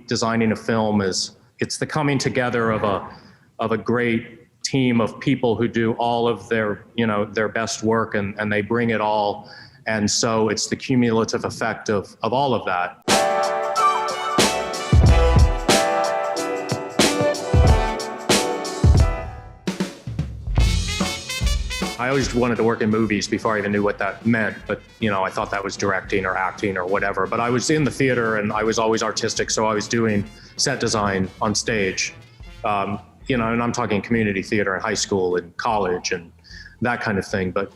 Designing a film it's the coming together of a great team of people who do all of their best work and they bring it all. And so it's the cumulative effect of all of that. I always wanted to work in movies before I even knew what that meant, but I thought that was directing or acting or whatever. But I was in the theater and I was always artistic, so I was doing set design on stage. And I'm talking community theater in high school and college and that kind of thing. But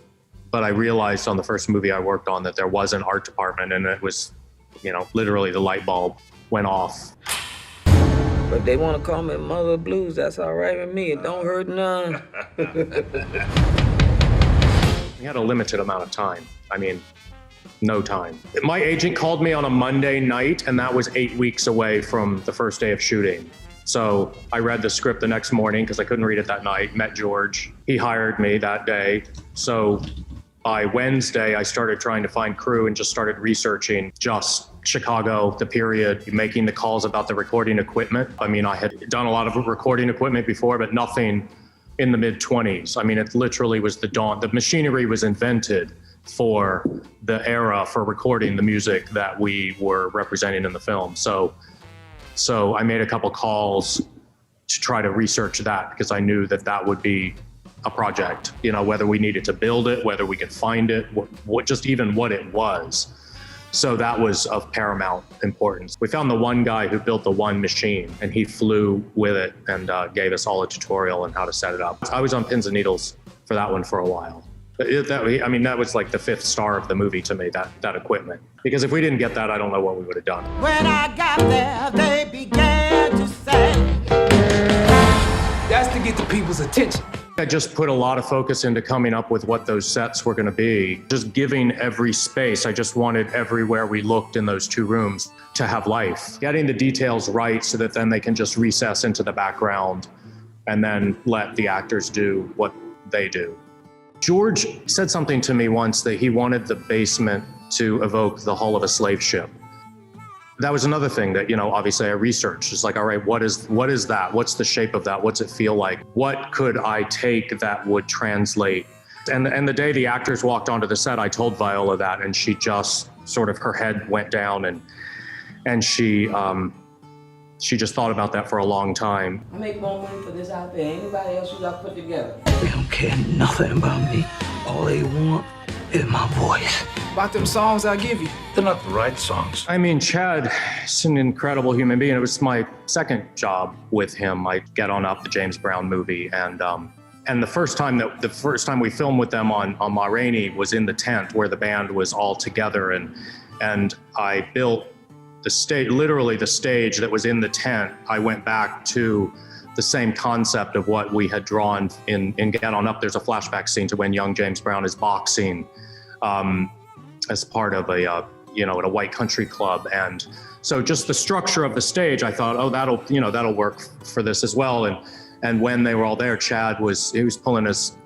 I realized on the first movie I worked on that there was an art department, and it was, literally the light bulb went off. But they want to call me Mother of Blues. That's all right with me. It don't hurt none. We had a limited amount of time. No time. My agent called me on a Monday night, and that was 8 weeks away from the first day of shooting. So I read the script the next morning because I couldn't read it that night, met George. He hired me that day. So by Wednesday, I started trying to find crew and just started researching just Chicago, the period, making the calls about the recording equipment. I had done a lot of recording equipment before, but nothing in the mid-20s. It literally was the dawn. The machinery was invented for the era for recording the music that we were representing in the film. So I made a couple calls to try to research that because I knew that would be a project, whether we needed to build it, whether we could find it, just even what it was. So that was of paramount importance. We found the one guy who built the one machine, and he flew with it and gave us all a tutorial on how to set it up. I was on pins and needles for that one for a while. That was like the fifth star of the movie to me, that equipment. Because if we didn't get that, I don't know what we would have done. When I got there, they began to say. That's to get the people's attention. I just put a lot of focus into coming up with what those sets were going to be. Just giving every space. I just wanted everywhere we looked in those two rooms to have life. Getting the details right so that then they can just recess into the background and then let the actors do what they do. George said something to me once that he wanted the basement to evoke the hull of a slave ship. That was another thing that, obviously I researched. It's like, all right, what is that? What's the shape of that? What's it feel like? What could I take that would translate? And the day the actors walked onto the set, I told Viola that, and she just sort of, her head went down and she just thought about that for a long time. I make more money for this out there. Anybody else you got put together? They don't care nothing about me. All they want is my voice. About them songs I give you. They're not the right songs. Chad is an incredible human being. It was my second job with him. I Get On Up, the James Brown movie, and the first time we filmed with them on Ma Rainey was in the tent where the band was all together, and I built the stage, literally the stage that was in the tent. I went back to the same concept of what we had drawn in Get On Up. There's a flashback scene to when young James Brown is boxing as part of at a white country club. And so just the structure of the stage, I thought, oh, that'll work for this as well. And when they were all there, Chad was pulling his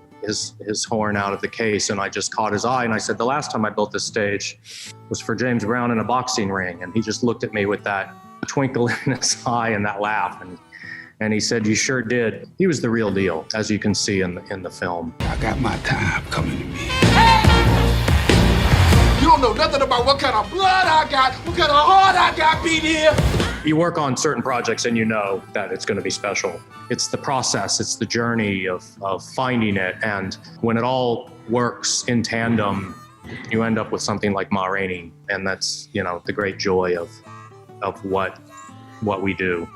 horn out of the case, and I just caught his eye, and I said, the last time I built this stage was for James Brown in a boxing ring. And he just looked at me with that twinkle in his eye and that laugh. And he said, you sure did. He was the real deal, as you can see in the film. I got my time coming to me. You don't know nothing about what kind of blood I got, what kind of heart I got beat here. You work on certain projects and you know that it's going to be special. It's the process, it's the journey of finding it. And when it all works in tandem, you end up with something like Ma Rainey. And that's, the great joy of what we do.